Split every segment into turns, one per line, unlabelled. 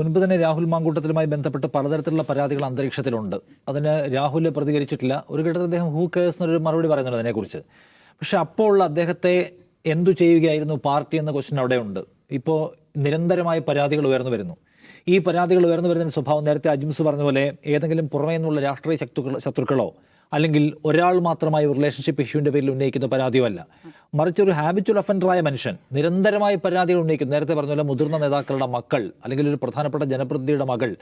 മുൻപ് തന്നെ രാഹുൽ മാങ്കൂട്ടത്തിലുമായി ബന്ധപ്പെട്ട് പലതരത്തിലുള്ള പരാതികൾ അന്തരീക്ഷത്തിലുണ്ട്. അതിന് രാഹുൽ പ്രതികരിച്ചിട്ടില്ല. ഒരു ഘട്ടത്തിൽ അദ്ദേഹം ഹൂ കേഴ്സ് എന്നൊരു മറുപടി പറയുന്നുണ്ട് അതിനെക്കുറിച്ച്. പക്ഷെ അപ്പോൾ അദ്ദേഹത്തെ എന്തു ചെയ്യുകയായിരുന്നു പാർട്ടി എന്ന ക്വസ്റ്റ്യൻ അവിടെയുണ്ട്. ഇപ്പോൾ നിരന്തരമായി പരാതികൾ ഉയർന്നു വരുന്നു. ഈ പരാതികൾ ഉയർന്നു വരുന്നതിന് സ്വഭാവം നേരത്തെ അജിംസ് പറഞ്ഞ പോലെ ഏതെങ്കിലും പുറമേ നിന്നുള്ള രാഷ്ട്രീയ ശത്രുക്കളോ അല്ലെങ്കിൽ ഒരാൾ മാത്രമായി റിലേഷൻഷിപ്പ് ഇഷ്യൂവിൻ്റെ പേരിൽ ഉന്നയിക്കുന്ന പരാതിയുമല്ല, മറിച്ച് ഒരു ഹാബിച്വൽ ഒഫൻഡറായ മനുഷ്യൻ നിരന്തരമായി പരാതികൾ ഉന്നയിക്കുന്നു. നേരത്തെ പറഞ്ഞ പോലെ മുതിർന്ന നേതാക്കളുടെ മക്കൾ അല്ലെങ്കിൽ ഒരു പ്രധാനപ്പെട്ട ജനപ്രതിനിധിയുടെ മകൾ,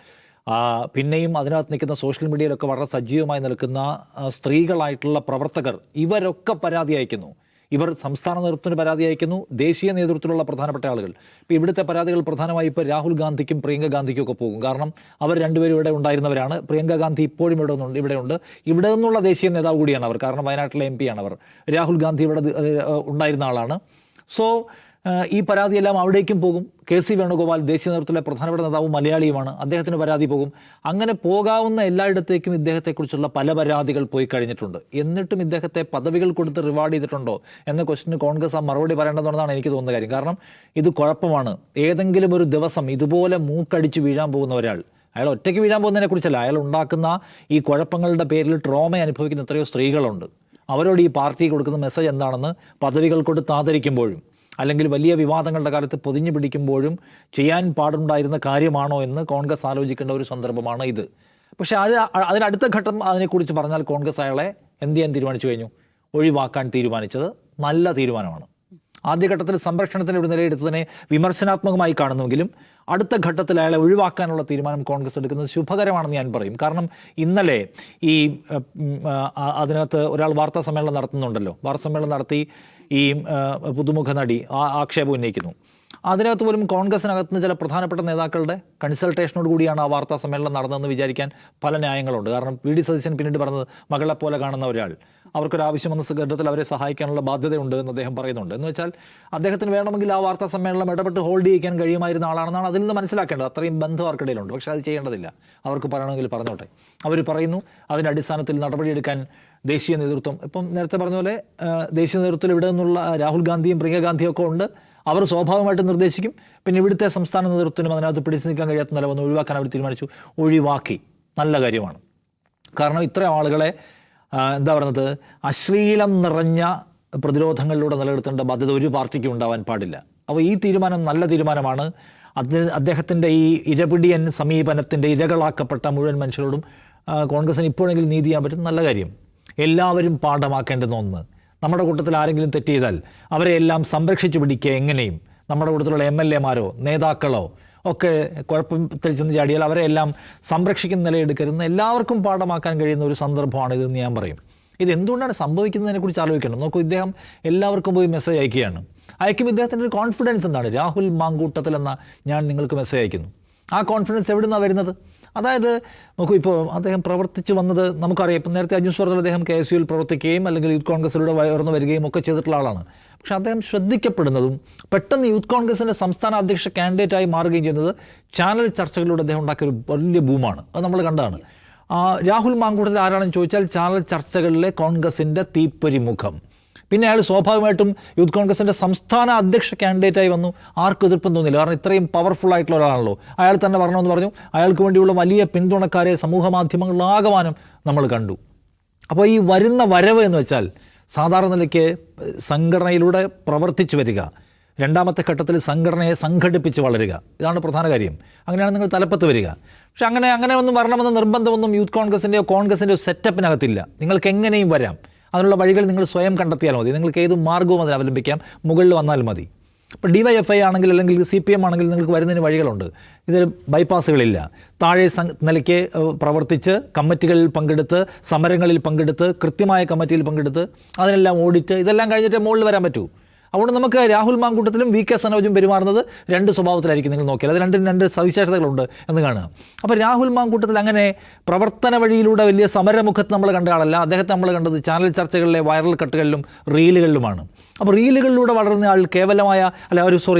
പിന്നെയും അതിനകത്ത് നിൽക്കുന്ന സോഷ്യൽ മീഡിയയിലൊക്കെ വളരെ സജീവമായി നിൽക്കുന്ന സ്ത്രീകളായിട്ടുള്ള പ്രവർത്തകർ, ഇവരൊക്കെ പരാതി അയക്കുന്നു. ഇവർ സംസ്ഥാന നേതൃത്വത്തിന് പരാതി അയക്കുന്നു, ദേശീയ നേതൃത്വത്തിലുള്ള പ്രധാനപ്പെട്ട ആളുകൾ. ഇപ്പോൾ ഇവിടുത്തെ പരാതികൾ പ്രധാനമായി ഇപ്പോൾ രാഹുൽ ഗാന്ധിക്കും പ്രിയങ്ക ഗാന്ധിക്കും ഒക്കെ പോകും. കാരണം അവർ രണ്ടുപേരും ഇവിടെ ഉണ്ടായിരുന്നവരാണ്. പ്രിയങ്ക ഗാന്ധി ഇപ്പോഴും ഇവിടെയുണ്ട്. ഇവിടെ നിന്നുള്ള ദേശീയ നേതാവ് കൂടിയാണ് അവർ. കാരണം വയനാട്ടിലെ MP ആണ് അവർ. രാഹുൽ ഗാന്ധി ഇവിടെ ഉണ്ടായിരുന്ന ആളാണ്. സോ ഈ പരാതിയെല്ലാം അവിടേക്കും പോകും. KC വേണുഗോപാൽ ദേശീയ നേതൃത്വത്തിലെ പ്രധാനപ്പെട്ട നേതാവ് മലയാളിയുമാണ്. അദ്ദേഹത്തിന് പരാതി പോകും. അങ്ങനെ പോകാവുന്ന എല്ലായിടത്തേക്കും ഇദ്ദേഹത്തെക്കുറിച്ചുള്ള പല പരാതികൾ പോയി കഴിഞ്ഞിട്ടുണ്ട്. എന്നിട്ടും ഇദ്ദേഹത്തെ പദവികൾ കൊടുത്ത് റിവാർഡ് ചെയ്തിട്ടുണ്ടോ എന്ന ക്വസ്റ്റിന് കോൺഗ്രസ് മറുപടി പറയേണ്ടതുണ്ടെന്നാണ് എനിക്ക് തോന്നുന്ന കാര്യം. കാരണം ഇത് കുഴപ്പമാണ്. ഏതെങ്കിലും ഒരു ദിവസം ഇതുപോലെ മൂക്കടിച്ച് വീഴാൻ പോകുന്ന ഒരാൾ, അയാൾ ഒറ്റയ്ക്ക് വീഴാൻ പോകുന്നതിനെ കുറിച്ചല്ല, അയാൾ ഉണ്ടാക്കുന്ന ഈ കുഴപ്പങ്ങളുടെ പേരിൽ ട്രോമ അനുഭവിക്കുന്ന എത്രയോ സ്ത്രീകളുണ്ട്. അവരോട് ഈ പാർട്ടി കൊടുക്കുന്ന മെസ്സേജ് എന്താണെന്ന് പദവികൾ കൊടുത്ത് ആദരിക്കുമ്പോഴും അല്ലെങ്കിൽ വലിയ വിവാദങ്ങളുടെ കാലത്ത് പൊതിഞ്ഞു പിടിക്കുമ്പോഴും ചെയ്യാൻ പാടുണ്ടായിരുന്ന കാര്യമാണോ എന്ന് കോൺഗ്രസ് ആലോചിക്കേണ്ട ഒരു സന്ദർഭമാണ് ഇത്. പക്ഷേ അതിനടുത്ത ഘട്ടം അതിനെക്കുറിച്ച് പറഞ്ഞാൽ കോൺഗ്രസ് അയാളെ എന്ത് ചെയ്യാൻ തീരുമാനിച്ചു കഴിഞ്ഞു? ഒഴിവാക്കാൻ തീരുമാനിച്ചത് നല്ല തീരുമാനമാണ്. ആദ്യഘട്ടത്തിൽ സംരക്ഷണത്തിൻ്റെ ഒരു നിലയെടുത്തതിനെ വിമർശനാത്മകമായി കാണുന്നുവെങ്കിലും അടുത്ത ഘട്ടത്തിൽ അയാളെ ഒഴിവാക്കാനുള്ള തീരുമാനം കോൺഗ്രസ് എടുക്കുന്നത് ശുഭകരമാണെന്ന് ഞാൻ പറയും. കാരണം ഇന്നലെ ഈ അതിനകത്ത് ഒരാൾ വാർത്താ സമ്മേളനം നടത്തുന്നുണ്ടല്ലോ, വാർത്താ സമ്മേളനം നടത്തി ഈ പുതുമുഖ നടി ആക്ഷേപം ഉന്നയിക്കുന്നു. അതിനകത്ത് പോലും കോൺഗ്രസിനകത്ത് നിന്ന് ചില പ്രധാനപ്പെട്ട നേതാക്കളുടെ കൺസൾട്ടേഷനോട് കൂടിയാണ് ആ വാർത്താ സമ്മേളനം നടന്നതെന്ന് വിചാരിക്കാൻ പല ന്യായങ്ങളുണ്ട്. കാരണം PD സതീശൻ പിന്നീട് പറഞ്ഞത് മകളെപ്പോലെ കാണുന്ന ഒരാൾ, അവർക്കൊരാവശ്യം വന്ന ഘട്ടത്തിൽ അവരെ സഹായിക്കാനുള്ള ബാധ്യതയുണ്ട് എന്ന് അദ്ദേഹം പറയുന്നുണ്ട്. എന്ന് വെച്ചാൽ അദ്ദേഹത്തിന് വേണമെങ്കിൽ ആ വാർത്താ സമ്മേളനം ഇടപെട്ട് ഹോൾഡ് ചെയ്യിക്കാൻ കഴിയുമായിരുന്ന ആളാണെന്നാണ് അതിൽ നിന്ന് മനസ്സിലാക്കേണ്ടത്. അത്രയും ബന്ധം അവർക്കിടയിലുണ്ട്. പക്ഷേ അത് ചെയ്യേണ്ടതില്ല. അവർക്ക് പറയണമെങ്കിൽ പറഞ്ഞോട്ടെ. അവർ പറയുന്നു. അതിൻ്റെ അടിസ്ഥാനത്തിൽ നടപടിയെടുക്കാൻ ദേശീയ നേതൃത്വം, ഇപ്പം നേരത്തെ പറഞ്ഞ പോലെ ദേശീയ നേതൃത്വത്തിൽ ഇവിടെ നിന്നുള്ള രാഹുൽ ഗാന്ധിയും പ്രിയങ്ക ഗാന്ധിയും ഒക്കെ ഉണ്ട്. അവർ സ്വാഭാവികമായിട്ട് നിർദ്ദേശിക്കും. പിന്നെ ഇവിടുത്തെ സംസ്ഥാന നേതൃത്വത്തിനും അതിനകത്ത് പിടിച്ചു നിൽക്കാൻ കഴിയാത്ത നില വന്ന് ഒഴിവാക്കാൻ അവർ തീരുമാനിച്ചു. ഒഴിവാക്കി. നല്ല കാര്യമാണ്. കാരണം ഇത്രയും ആളുകളെ എന്താ പറയുന്നത്, അശ്ലീലം നിറഞ്ഞ പ്രതിരോധങ്ങളിലൂടെ നിലനിർത്തേണ്ട ബാധ്യത ഒരു പാർട്ടിക്കും ഉണ്ടാവാൻ പാടില്ല. അപ്പോൾ ഈ തീരുമാനം നല്ല തീരുമാനമാണ്. അദ്ദേഹത്തിൻ്റെ ഈ ഇരപിടിയൻ സമീപനത്തിൻ്റെ ഇരകളാക്കപ്പെട്ട മുഴുവൻ മനുഷ്യരോടും കോൺഗ്രസിന് ഇപ്പോഴെങ്കിലും നീതി ചെയ്യാൻ പറ്റും. നല്ല കാര്യം. എല്ലാവരും പാഠമാക്കേണ്ടുന്ന ഒന്ന്. നമ്മുടെ കൂട്ടത്തിൽ ആരെങ്കിലും തെറ്റ് ചെയ്താൽ അവരെ എല്ലാം സംരക്ഷിച്ചു പിടിക്കുക. എങ്ങനെയും നമ്മുടെ കൂട്ടത്തിലുള്ള MLA മാരോ നേതാക്കളോ ഒക്കെ കുഴപ്പത്തിൽ ചെന്ന് ചാടിയാൽ അവരെ എല്ലാം സംരക്ഷിക്കുന്ന നിലയെടുക്കരുന്ന എല്ലാവർക്കും പാഠമാക്കാൻ കഴിയുന്ന ഒരു സന്ദർഭമാണ് ഇതെന്ന് ഞാൻ പറയും. ഇത് എന്തുകൊണ്ടാണ് സംഭവിക്കുന്നതിനെക്കുറിച്ച് ആലോചിക്കണം. നോക്കൂ, ഇദ്ദേഹം എല്ലാവർക്കും പോയി മെസ്സേജ് അയക്കുകയാണ്. അയക്കുമ്പോൾ ഇദ്ദേഹത്തിൻ്റെ ഒരു കോൺഫിഡൻസ് എന്താണ്? രാഹുൽ മാങ്കൂട്ടത്തിൽ എന്ന ഞാൻ നിങ്ങൾക്ക് മെസ്സേജ് അയക്കുന്നു. ആ കോൺഫിഡൻസ് എവിടെ നിന്നാണ് വരുന്നത്? അതായത് നോക്കൂ, ഇപ്പോൾ അദ്ദേഹം പ്രവർത്തിച്ച് വന്നത് നമുക്കറിയാം. ഇപ്പം നേരത്തെ അജിംസ് പറഞ്ഞാൽ അദ്ദേഹം KSUവിൽ പ്രവർത്തിക്കുകയും അല്ലെങ്കിൽ യൂത്ത് കോൺഗ്രസിലൂടെ ഉയർന്നു വരികയും ഒക്കെ ചെയ്തിട്ടുള്ള ആളാണ്. പക്ഷെ അദ്ദേഹം ശ്രദ്ധിക്കപ്പെടുന്നതും പെട്ടെന്ന് യൂത്ത് കോൺഗ്രസിൻ്റെ സംസ്ഥാന അധ്യക്ഷ കാൻഡിഡേറ്റായി മാറുകയും ചെയ്യുന്നത് ചാനൽ ചർച്ചകളിലൂടെ അദ്ദേഹം ഉണ്ടാക്കിയ ഒരു വലിയ ബൂമാണ്. അത് നമ്മൾ കണ്ടതാണ്. രാഹുൽ മാങ്കൂട്ടത്തിൽ ആരാണെന്ന് ചോദിച്ചാൽ ചാനൽ ചർച്ചകളിലെ കോൺഗ്രസിൻ്റെ തീപ്പൊരി മുഖം. പിന്നെ അയാൾ സ്വാഭാവികമായിട്ടും യൂത്ത് കോൺഗ്രസിൻ്റെ സംസ്ഥാന അധ്യക്ഷ കാൻഡിഡേറ്റായി വന്നു. ആർക്കും എതിർപ്പം തോന്നില്ല. കാരണം ഇത്രയും പവർഫുൾ ആയിട്ടുള്ള ഒരാളാണല്ലോ. അയാൾ തന്നെ പറഞ്ഞെന്ന് പറഞ്ഞു. അയാൾക്ക് വേണ്ടിയുള്ള വലിയ പിന്തുണക്കാരെ സമൂഹ മാധ്യമങ്ങളിലാകമാനം നമ്മൾ കണ്ടു. അപ്പോൾ ഈ വരുന്ന വരവ് എന്ന് വെച്ചാൽ സാധാരണ നിലയ്ക്ക് സംഘടനയിലൂടെ പ്രവർത്തിച്ചു വരിക, രണ്ടാമത്തെ ഘട്ടത്തിൽ സംഘടനയെ സംഘടിപ്പിച്ച് വളരുക, ഇതാണ് പ്രധാന കാര്യം. അങ്ങനെയാണ് നിങ്ങൾ തലപ്പത്ത് വരിക. പക്ഷെ അങ്ങനെ ഒന്നും വരണമെന്ന നിർബന്ധമൊന്നും യൂത്ത് കോൺഗ്രസിൻ്റെയോ സെറ്റപ്പിനകത്തില്ല. നിങ്ങൾക്ക് എങ്ങനെയും വരാം. അതിനുള്ള വഴികൾ നിങ്ങൾ സ്വയം കണ്ടെത്തിയാൽ മതി. നിങ്ങൾക്ക് ഏത് മാർഗവും അതിൽ അവലംബിക്കാം. മുകളിൽ വന്നാൽ മതി. ഇപ്പോൾ DYFI ആണെങ്കിൽ അല്ലെങ്കിൽ CPM ആണെങ്കിൽ നിങ്ങൾക്ക് വരുന്നതിന് വഴികളുണ്ട്. ഇതിൽ ബൈപ്പാസുകളില്ല. താഴെ നിലയ്ക്ക് പ്രവർത്തിച്ച് കമ്മിറ്റികളിൽ പങ്കെടുത്ത് സമരങ്ങളിൽ പങ്കെടുത്ത് കൃത്യമായ കമ്മിറ്റിയിൽ പങ്കെടുത്ത് അതിനെല്ലാം ഓഡിറ്റ് ഇതെല്ലാം കഴിഞ്ഞിട്ട് മുകളിൽ വരാൻ പറ്റൂ. അതുകൊണ്ട് നമുക്ക് രാഹുൽ മാങ്കൂട്ടത്തിലും VK സനോജും പെരുമാറുന്നത് രണ്ട് സ്വഭാവത്തിലായിരിക്കും. നിങ്ങൾ നോക്കിയാൽ അത് രണ്ട് സവിശേഷതകളുണ്ട് എന്ന് കാണുക. അപ്പോൾ രാഹുൽ മാങ്കൂട്ടത്തിൽ അങ്ങനെ പ്രവർത്തന വഴിയിലൂടെ വലിയ സമരമുഖത്ത് നമ്മൾ കണ്ട ആളല്ല. അദ്ദേഹത്തെ നമ്മൾ കണ്ടത് ചാനൽ ചർച്ചകളിലെ വൈറൽ കട്ടുകളിലും റീലുകളിലുമാണ്. അപ്പോൾ റീലുകളിലൂടെ വളർന്ന ആൾ കേവലമായ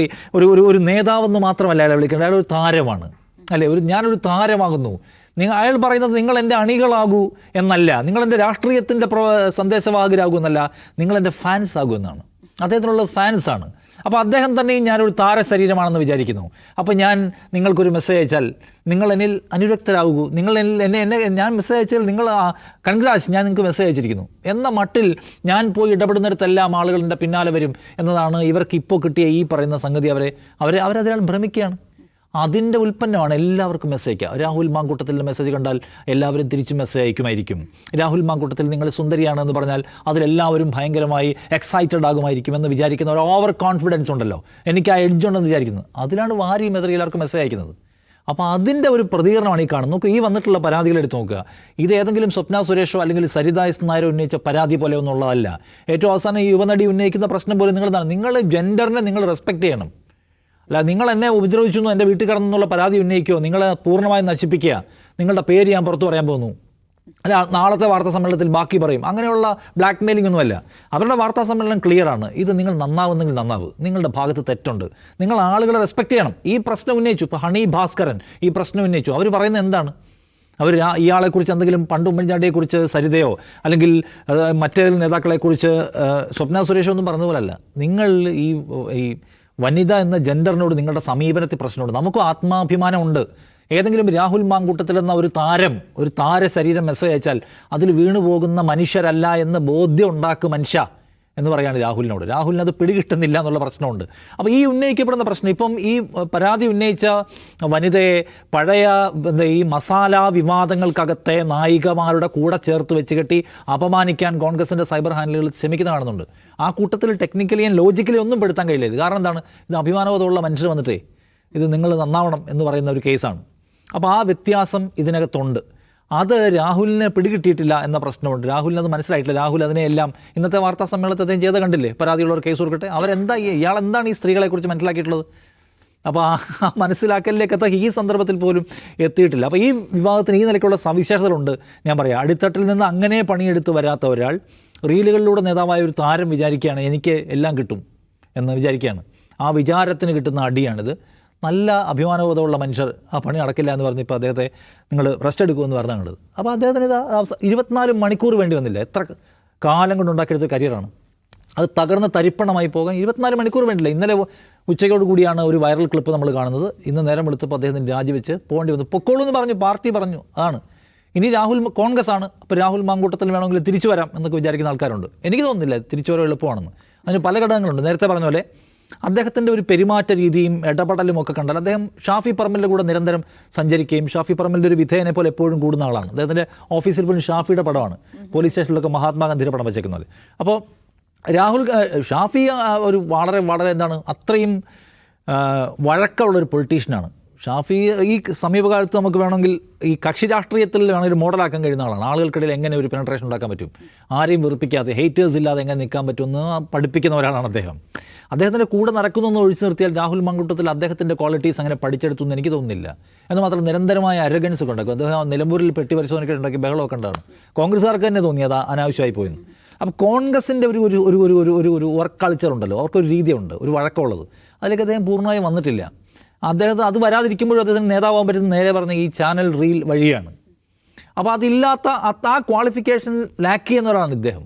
ഒരു നേതാവെന്ന് മാത്രമല്ല അയാളെ വിളിക്കേണ്ടത്. അയാൾ ഒരു താരമാണ് അല്ലേ. ഞാനൊരു താരമാകുന്നു. അയാൾ പറയുന്നത് നിങ്ങൾ എൻ്റെ അണികളാകൂ എന്നല്ല, നിങ്ങളെൻ്റെ രാഷ്ട്രീയത്തിൻ്റെ സന്ദേശവാഹകരാകൂ എന്നല്ല, നിങ്ങളെൻ്റെ ഫാൻസ് ആകൂ എന്നാണ്. അദ്ദേഹത്തിനുള്ള ഫാൻസാണ്. അപ്പോൾ അദ്ദേഹം തന്നെയും ഞാനൊരു താരശരീരമാണെന്ന് വിചാരിക്കുന്നു. അപ്പോൾ ഞാൻ നിങ്ങൾക്കൊരു മെസ്സേജ് അയച്ചാൽ നിങ്ങൾ എന്നിൽ അനുരക്തരാകൂ, നിങ്ങൾ എന്നെ ഞാൻ മെസ്സേജ് അയച്ചാൽ നിങ്ങൾ കൺഗ്രാറ്റ്സ്, ഞാൻ നിങ്ങൾക്ക് മെസ്സേജ് അയച്ചിരിക്കുന്നു എന്ന മട്ടിൽ ഞാൻ പോയി ഇടപെടുന്നിടത്തെല്ലാം ആളുകളുടെ പിന്നാലെ വരും എന്നതാണ് ഇവർക്ക് ഇപ്പോൾ കിട്ടിയ ഈ പറയുന്ന സംഗതി. അവരതിനാൽ ഭ്രമിക്കുകയാണ്. അതിൻ്റെ ഉൽപ്പന്നമാണ് എല്ലാവർക്കും മെസ്സേജ് അയക്കുക. രാഹുൽ മാങ്കൂട്ടത്തിൻ്റെ മെസ്സേജ് കണ്ടാൽ എല്ലാവരും തിരിച്ചും മെസ്സേജ് അയക്കുമായിരിക്കും. രാഹുൽ മാങ്കൂട്ടത്തിൽ നിങ്ങൾ സുന്ദരിയാണെന്ന് പറഞ്ഞാൽ അതിലെല്ലാവരും ഭയങ്കരമായി എക്സൈറ്റഡ് ആകുമായിരിക്കും എന്ന് വിചാരിക്കുന്ന ഒരു ഓവർ കോൺഫിഡൻസ് ഉണ്ടല്ലോ, എനിക്ക് ആ എഡ്ജ് ഉണ്ടെന്ന് വിചാരിക്കുന്നത്. അതിലാണ് വാരിയും എതിരെ എല്ലാവർക്കും മെസ്സേജ് അയക്കുന്നത്. അപ്പോൾ അതിൻ്റെ ഒരു പ്രതികരണമാണ് ഈ കാണുന്നത്. നോക്കുക, ഈ വന്നിട്ടുള്ള പരാതികൾ എടുത്ത് നോക്കുക. ഇത് ഏതെങ്കിലും സ്വപ്ന സുരേഷോ അല്ലെങ്കിൽ സരിത എസ് നായരോ ഉന്നയിച്ച പരാതി പോലെ ഒന്നുള്ളതല്ല. ഏറ്റവും അവസാനം ഈ യുവനടി ഉന്നയിക്കുന്ന പ്രശ്നം പോലെ നിങ്ങൾ ജെൻഡറിനെ നിങ്ങൾ റെസ്പെക്റ്റ് ചെയ്യണം. അല്ല, നിങ്ങൾ എന്നെ ഉപദ്രവിച്ചു എൻ്റെ വീട്ടിൽ കിടന്നുള്ള പരാതി ഉന്നയിക്കുകയോ നിങ്ങളെ പൂർണ്ണമായി നശിപ്പിക്കുക, നിങ്ങളുടെ പേര് ഞാൻ പുറത്തു പറയാൻ പോകുന്നു, അല്ല നാളത്തെ വാർത്താ സമ്മേളനത്തിൽ ബാക്കി പറയും, അങ്ങനെയുള്ള ബ്ലാക്ക് മെയിലിംഗ് ഒന്നുമല്ല. അവരുടെ വാർത്താ സമ്മേളനം ക്ലിയറാണ്. ഇത് നിങ്ങൾ നന്നാവുന്നെങ്കിൽ നന്നാവ്, നിങ്ങളുടെ ഭാഗത്ത് തെറ്റുണ്ട്, നിങ്ങൾ ആളുകളെ റെസ്പെക്റ്റ് ചെയ്യണം. ഈ പ്രശ്നം ഉന്നയിച്ചു, ഇപ്പോൾ ഹണി ഭാസ്കരൻ ഈ പ്രശ്നം ഉന്നയിച്ചു. അവർ പറയുന്നത് എന്താണ്? അവർ ഇയാളെക്കുറിച്ച് എന്തെങ്കിലും പണ്ട് ഉമ്മൻചാണ്ടിയെക്കുറിച്ച് സരിതയോ അല്ലെങ്കിൽ മറ്റേ നേതാക്കളെക്കുറിച്ച് സ്വപ്ന സുരേഷോ ഒന്നും പറഞ്ഞതുപോലല്ല. നിങ്ങൾ ഈ വനിത എന്ന ജെൻഡറിനോട് നിങ്ങളുടെ സമീപനത്തിൽ പ്രശ്നമുണ്ട്. നമുക്കും ആത്മാഭിമാനമുണ്ട്. ഏതെങ്കിലും രാഹുൽ മാങ്കൂട്ടത്തിൽ എന്ന ഒരു താര ശരീരം മെസ്സേജ് അയച്ചാൽ അതിൽ വീണു പോകുന്ന മനുഷ്യരല്ല എന്ന് ബോധ്യം ഉണ്ടാക്കും മനുഷ്യ എന്ന് പറയാണ് രാഹുലിനോട്. രാഹുലിന് അത് പിടികിട്ടുന്നില്ല എന്നുള്ള പ്രശ്നമുണ്ട്. അപ്പോൾ ഈ ഉന്നയിക്കപ്പെടുന്ന പ്രശ്നം, ഇപ്പം ഈ പരാതി ഉന്നയിച്ച വനിതയെ പഴയ ഈ മസാല വിവാദങ്ങൾക്കകത്തെ നായികമാരുടെ കൂടെ ചേർത്ത് വെച്ച് കെട്ടി അപമാനിക്കാൻ കോൺഗ്രസിൻ്റെ സൈബർ ഹാൻഡിലുകൾ ശ്രമിക്കുന്ന കാണുന്നുണ്ട്. ആ കൂട്ടത്തിൽ ടെക്നിക്കലി ആൻഡ് ലോജിക്കലി ഒന്നും പെടുത്താൻ കഴിയില്ല. ഇത് കാരണം എന്താണ്? ഇത് അഭിമാനബോധമുള്ള മനുഷ്യർ വന്നിട്ടേ ഇത് നിങ്ങൾ നന്നാവണം എന്ന് പറയുന്ന ഒരു കേസാണ്. അപ്പോൾ ആ വ്യത്യാസം ഇതിനകത്തുണ്ട്. അത് രാഹുലിനെ പിടികിട്ടിയിട്ടില്ല എന്ന പ്രശ്നമുണ്ട്. രാഹുലിന് അത് മനസ്സിലായിട്ടില്ല. രാഹുൽ അതിനെയെല്ലാം ഇന്നത്തെ വാർത്താ സമ്മേളനത്തിൽ അദ്ദേഹം ചെയ്ത് കണ്ടില്ലേ? പരാതിയുള്ളവർ കേസ് കൊടുക്കട്ടെ, ഇയാളെന്താണ് ഈ സ്ത്രീകളെക്കുറിച്ച് മനസ്സിലാക്കിയിട്ടുള്ളത്? അപ്പോൾ ആ മനസ്സിലാക്കലിലേക്കത്ത ഈ സന്ദർഭത്തിൽ പോലും എത്തിയിട്ടില്ല. അപ്പോൾ ഈ വിഭാഗത്തിന് ഈ നിലയ്ക്കുള്ള സവിശേഷതകളുണ്ട്. ഞാൻ പറയാം, അടിത്തട്ടിൽ നിന്ന് അങ്ങനെ പണിയെടുത്ത് വരാത്ത ഒരാൾ റീലുകളിലൂടെ നേതാവായ ഒരു താരം വിചാരിക്കുകയാണ് എനിക്ക് എല്ലാം കിട്ടും എന്ന് വിചാരിക്കുകയാണ്. ആ വിചാരത്തിന് കിട്ടുന്ന അടിയാണിത്. നല്ല അഭിമാനബോധമുള്ള മനുഷ്യർ ആ പണി നടക്കില്ല എന്ന് പറഞ്ഞ് ഇപ്പോൾ അദ്ദേഹത്തെ നിങ്ങൾ റെസ്റ്റ് എടുക്കുമെന്ന് പറഞ്ഞാണത്. അപ്പോൾ അദ്ദേഹത്തിന് ഇത് 24 മണിക്കൂർ വേണ്ടി വന്നില്ല. എത്ര കാലം കൊണ്ട് ഉണ്ടാക്കിയെടുത്ത കരിയറാണ്. അത് തകർന്ന് തരിപ്പണമായി പോകാൻ 24 മണിക്കൂർ വേണ്ടില്ല. ഇന്നലെ ഉച്ചയോട് കൂടിയാണ് ഒരു വൈറൽ ക്ലിപ്പ് നമ്മൾ കാണുന്നത്. ഇന്ന് നേരം വെളുത്തപ്പോൾ അദ്ദേഹത്തിന് രാജിവെച്ച് പോകേണ്ടി വന്നു. പൊക്കോളൂ എന്ന് പറഞ്ഞു, പാർട്ടി പറഞ്ഞു. അതാണ്. ഇനി രാഹുൽ കോൺഗ്രസ് ആണ്, അപ്പോൾ രാഹുൽ മാങ്കൂട്ടത്തിൽ വേണമെങ്കിൽ തിരിച്ചു വരാം എന്നൊക്കെ വിചാരിക്കുന്ന ആൾക്കാരുണ്ട്. എനിക്ക് തോന്നുന്നില്ല തിരിച്ചു വരാൻ എളുപ്പമാണെന്ന്. അതിന് പല ഘടകങ്ങളുണ്ട്. നേരത്തെ പറഞ്ഞ പോലെ അദ്ദേഹത്തിൻ്റെ ഒരു പെരുമാറ്റ രീതിയും ഇടപെടലും ഒക്കെ കണ്ടാൽ അദ്ദേഹം ഷാഫി പറമ്പലിൻ്റെ കൂടെ നിരന്തരം സഞ്ചരിക്കുകയും ഷാഫി പറമ്പലിൻ്റെ ഒരു വിധേയനെ പോലെ എപ്പോഴും കൂടുന്ന ആളാണ്. അദ്ദേഹത്തിൻ്റെ ഓഫീസിൽ പോലും ഷാഫിയുടെ പടമാണ്, പോലീസ് സ്റ്റേഷനിലൊക്കെ മഹാത്മാഗാന്ധിയുടെ പടം വെച്ചേക്കുന്നത്. അപ്പോൾ ഷാഫി ഒരു വളരെ എന്താണ് അത്രയും വഴക്കമുള്ളൊരു പൊളിറ്റീഷ്യനാണ്. ഷാഫി ഈ സമീപകാലത്ത് നമുക്ക് വേണമെങ്കിൽ ഈ കക്ഷി രാഷ്ട്രീയത്തിൽ വേണമെങ്കിൽ മോഡലാക്കാൻ കഴിയുന്ന ആളാണ്. ആളുകൾക്കിടയിൽ എങ്ങനെ ഒരു പെനട്രേഷൻ ഉണ്ടാക്കാൻ പറ്റും, ആരെയും വെറുപ്പിക്കാതെ ഹേറ്റേഴ്സ് ഇല്ലാതെ എങ്ങനെ നിൽക്കാൻ പറ്റുമെന്ന് പഠിപ്പിക്കുന്ന ഒരാളാണ് അദ്ദേഹം. അദ്ദേഹത്തിൻ്റെ കൂടെ നടക്കുന്നതെന്ന് ഒഴിച്ചു നിർത്തിയാൽ രാഹുൽ മാങ്കൂട്ടത്തിൽ അദ്ദേഹത്തിൻ്റെ ക്വാളിറ്റീസ് അങ്ങനെ പഠിച്ചെടുത്തു എന്ന് എനിക്ക് തോന്നുന്നില്ല. എന്ന് മാത്രം നിരന്തരമായ അരഗൻസ് ഒക്കെ ഉണ്ടാക്കും. അദ്ദേഹം നിലമ്പൂരിൽ പെട്ടി പരിശോധനയ്ക്ക് ഉണ്ടാക്കി ബഹളമൊക്കെ ഉണ്ടാണ്. കോൺഗ്രസ്സുകാർക്ക് തന്നെ തോന്നി അത് അനാവശ്യമായി പോയെന്ന്. അപ്പോൾ കോൺഗ്രസിൻ്റെ ഒരു വർക്ക് കൾച്ചർ ഉണ്ടല്ലോ, അവർക്കൊരു രീതിയുണ്ട്, ഒരു വഴക്കമുള്ളത്. അതിലേക്ക് അദ്ദേഹം പൂർണ്ണമായും വന്നിട്ടില്ല. അദ്ദേഹം അത് വരാതിരിക്കുമ്പോഴും അദ്ദേഹത്തിന് നേതാവാൻ പറ്റുന്ന നേരെ പറഞ്ഞ ഈ ചാനൽ റീൽ വഴിയാണ്. അപ്പോൾ അതില്ലാത്ത ആ ക്വാളിഫിക്കേഷൻ ലാക്ക് ചെയ്യുന്നവരാണ് ഇദ്ദേഹം.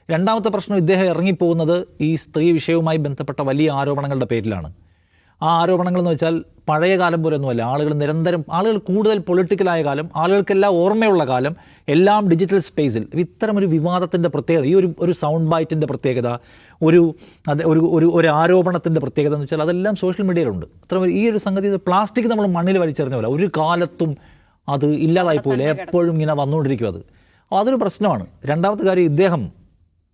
രണ്ടാമത്തെ പ്രശ്നം, ഇദ്ദേഹം ഇറങ്ങിപ്പോകുന്നത് ഈ സ്ത്രീ വിഷയവുമായി ബന്ധപ്പെട്ട വലിയ ആരോപണങ്ങളുടെ പേരിലാണ്. ആ ആരോപണങ്ങളെന്ന് വെച്ചാൽ പഴയ കാലം പോലെ ഒന്നുമല്ല. ആളുകൾ കൂടുതൽ പൊളിറ്റിക്കലായ കാലം, ആളുകൾക്കെല്ലാം ഓർമ്മയുള്ള കാലം, എല്ലാം ഡിജിറ്റൽ സ്പേസിൽ. ഇത്തരമൊരു വിവാദത്തിൻ്റെ പ്രത്യേകത, ഈ ഒരു സൗണ്ട് ബൈറ്റിൻ്റെ പ്രത്യേകത, ഒരു ആരോപണത്തിൻ്റെ പ്രത്യേകത എന്ന് വെച്ചാൽ അതെല്ലാം സോഷ്യൽ മീഡിയയിലുണ്ട്. ഈ ഒരു സംഗതി പ്ലാസ്റ്റിക് നമ്മൾ മണ്ണിൽ വലിച്ചെറിഞ്ഞ പോലെ ഒരു കാലത്തും അത് ഇല്ലാതായി പോലെ എപ്പോഴും ഇങ്ങനെ വന്നുകൊണ്ടിരിക്കും. അതൊരു പ്രശ്നമാണ്. രണ്ടാമത്തെ കാര്യം, ഇദ്ദേഹം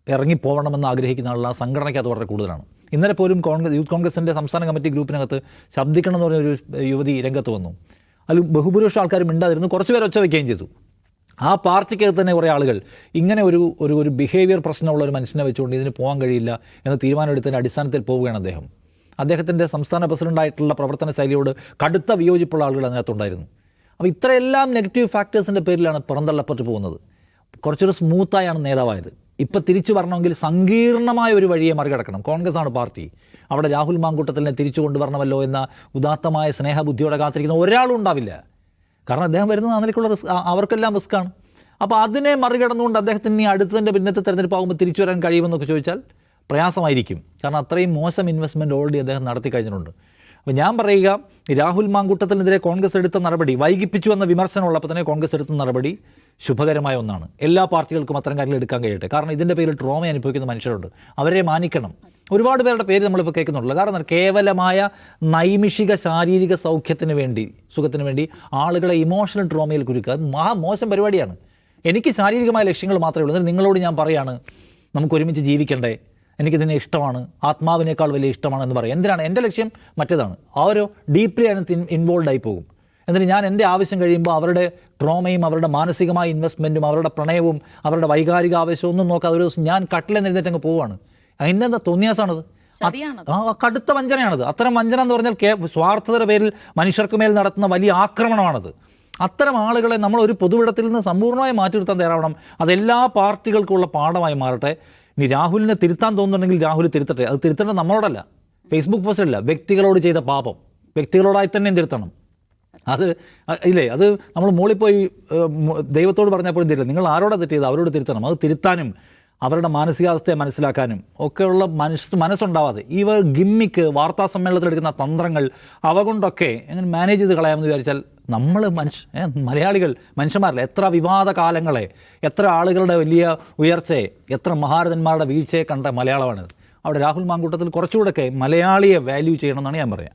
ഇറങ്ങിപ്പോകണമെന്ന് ആഗ്രഹിക്കുന്ന ആളുള്ള സംഘടനയ്ക്ക് അത് വളരെ കൂടുതലാണ്. ഇന്നലെ പോലും യൂത്ത് കോൺഗ്രസിൻ്റെ സംസ്ഥാന കമ്മിറ്റി ഗ്രൂപ്പിനകത്ത് ശബ്ദിക്കണം എന്ന് പറഞ്ഞൊരു യുവതി രംഗത്ത് വന്നു. അതിൽ ബഹുഭൂരിപക്ഷം ആൾക്കാർ മിണ്ടാതിരുന്നു, കുറച്ച് പേര് ഒച്ച വയ്ക്കുകയും ചെയ്തു. ആ പാർട്ടിക്കകത്ത് തന്നെ കുറേ ആളുകൾ ഇങ്ങനെ ഒരു ബിഹേവിയർ പ്രശ്നമുള്ള ഒരു മനുഷ്യനെ വെച്ചുകൊണ്ട് ഇതിന് പോകാൻ കഴിയില്ല എന്ന തീരുമാനമെടുത്തതിൻ്റെ അടിസ്ഥാനത്തിൽ പോവുകയാണ് അദ്ദേഹത്തിൻ്റെ സംസ്ഥാന പ്രസിഡൻ്റായിട്ടുള്ള പ്രവർത്തന ശൈലിയോട് കടുത്ത വിയോജിപ്പുള്ള ആളുകൾ അതിനകത്തുണ്ടായിരുന്നു. അപ്പോൾ ഇത്രയെല്ലാം നെഗറ്റീവ് ഫാക്ടേഴ്സിൻ്റെ പേരിലാണ് പുറന്തള്ളപ്പെട്ട് പോകുന്നത്. കുറച്ചൊരു സ്മൂത്തായാണ് നേതാവായത്. ഇപ്പോൾ തിരിച്ചു വരണമെങ്കിൽ സങ്കീർണമായ ഒരു വഴിയെ മറികടക്കണം. കോൺഗ്രസ്സാണ് പാർട്ടി. അവിടെ രാഹുൽ മാങ്കൂട്ടത്തിനെ തിരിച്ചു കൊണ്ടുവരണമല്ലോ എന്ന ഉദാത്തമായ സ്നേഹബുദ്ധിയോടെ കാത്തിരിക്കുന്ന ഒരാളും ഉണ്ടാവില്ല. കാരണം അദ്ദേഹം വരുന്നത് അതിലേക്കുള്ള അവർക്കെല്ലാം റിസ്ക്കാണ്. അപ്പോൾ അതിനെ മറികടന്നുകൊണ്ട് അദ്ദേഹത്തിന് ഇനി അടുത്തതിൻ്റെ പിന്നത്തെ തെരഞ്ഞെടുപ്പാകുമ്പോൾ തിരിച്ചു വരാൻ കഴിയുമെന്നൊക്കെ ചോദിച്ചാൽ പ്രയാസമായിരിക്കും. കാരണം അത്രയും മോശം ഇൻവെസ്റ്റ്മെൻറ്റ് ഓൾറെഡി അദ്ദേഹം നടത്തി കഴിഞ്ഞിട്ടുണ്ട്. അപ്പോൾ ഞാൻ പറയുക, രാഹുൽ മാങ്കൂട്ടത്തിനെതിരെ കോൺഗ്രസ് എടുത്ത നടപടി, വൈകിപ്പിച്ചു എന്ന വിമർശനമുള്ളപ്പോൾ തന്നെ കോൺഗ്രസ് എടുത്ത നടപടി ശുഭകരമായ ഒന്നാണ്. എല്ലാ പാർട്ടികൾക്കും അത്തരം കാര്യങ്ങൾ എടുക്കാൻ കഴിയട്ടെ. കാരണം ഇതിൻ്റെ പേരിൽ ട്രോമ അനുഭവിക്കുന്ന മനുഷ്യരുണ്ട്, അവരെ മാനിക്കണം. ഒരുപാട് പേരുടെ പേര് നമ്മളിപ്പോൾ കേൾക്കുന്നുണ്ടല്ലോ. കാരണം കേവലമായ നൈമിഷിക ശാരീരിക സൗഖ്യത്തിന് വേണ്ടി, സുഖത്തിന് വേണ്ടി ആളുകളെ ഇമോഷണൽ ട്രോമയിൽ കുരുക്കുക മോശം പരിപാടിയാണ്. എനിക്ക് ശാരീരികമായ ലക്ഷ്യങ്ങൾ മാത്രമേ ഉള്ളൂ. എന്നിട്ട് നിങ്ങളോട് ഞാൻ പറയാണ്, നമുക്ക് ഒരുമിച്ച് ജീവിക്കണ്ടേ, എനിക്കിതിനെ ഇഷ്ടമാണ്, ആത്മാവിനേക്കാൾ വലിയ ഇഷ്ടമാണെന്ന് പറയും. എന്തിനാണ്? എൻ്റെ ലക്ഷ്യം മറ്റേതാണ്. അവരോ ഡീപ്ലി അതിനകത്ത് ഇൻവോൾവ് ആയി പോകും. എന്നിട്ട് ഞാൻ എൻ്റെ ആവശ്യം കഴിയുമ്പോൾ അവരുടെ ട്രോമയും അവരുടെ മാനസികമായ ഇൻവെസ്റ്റ്മെൻറ്റും അവരുടെ പ്രണയവും അവരുടെ വൈകാരിക ആവശ്യവും ഒന്നും നോക്കാതെ ഒരു ദിവസം ഞാൻ കട്ടിലെന്നിരുന്നിട്ട് അങ്ങ് പോവുകയാണ്. അതിനെന്താ തോന്നിയാസാണത്? കടുത്ത വഞ്ചനയാണത്. അത്തരം വഞ്ചന എന്ന് പറഞ്ഞാൽ സ്വാർത്ഥതയുടെ പേരിൽ മനുഷ്യർക്ക് മേൽ നടത്തുന്ന വലിയ ആക്രമണമാണത്. അത്തരം ആളുകളെ നമ്മൾ ഒരു പൊതുവിടത്തിൽ നിന്ന് സമ്പൂർണ്ണമായി മാറ്റി നിർത്താൻ തയ്യാറാവണം. അതെല്ലാ പാർട്ടികൾക്കുള്ള പാഠമായി മാറട്ടെ. ഇനി രാഹുലിനെ തിരുത്താൻ തോന്നുന്നുണ്ടെങ്കിൽ രാഹുൽ തിരുത്തട്ടെ. അത് തിരുത്തേണ്ടത് നമ്മളോടല്ല, ഫേസ്ബുക്ക് പോസ്റ്റല്ല, വ്യക്തികളോട് ചെയ്ത പാപം വ്യക്തികളോടായി തന്നെ തിരുത്തണം. അത് ഇല്ലേ, അത് നമ്മൾ മുകളിൽ പോയി ദൈവത്തോട് പറഞ്ഞപ്പോഴും തരില്ല. നിങ്ങൾ ആരോടാണ് തെറ്റിയത് അവരോട് തിരുത്തണം. അത് തിരുത്താനും അവരുടെ മാനസികാവസ്ഥയെ മനസ്സിലാക്കാനും ഒക്കെയുള്ള മനസ്സുണ്ടാവാതെ ഇവ ഗിമ്മിക്ക് വാർത്താ സമ്മേളനത്തിൽ എടുക്കുന്ന തന്ത്രങ്ങൾ അവ കൊണ്ടൊക്കെ എങ്ങനെ മാനേജ് ചെയ്ത് കളയാമെന്ന് വിചാരിച്ചാൽ നമ്മൾ മലയാളികൾ മനുഷ്യന്മാരല്ല. എത്ര വിവാദ കാലങ്ങളെ, എത്ര ആളുകളുടെ വലിയ ഉയർച്ചയെ, എത്ര മഹാരഥന്മാരുടെ വീഴ്ചയെ കണ്ട മലയാളമാണിത്. അവിടെ രാഹുൽ മാങ്കൂട്ടത്തിൽ കുറച്ചുകൂടെയൊക്കെ മലയാളിയെ വാല്യൂ ചെയ്യണമെന്നാണ് ഞാൻ പറയുക.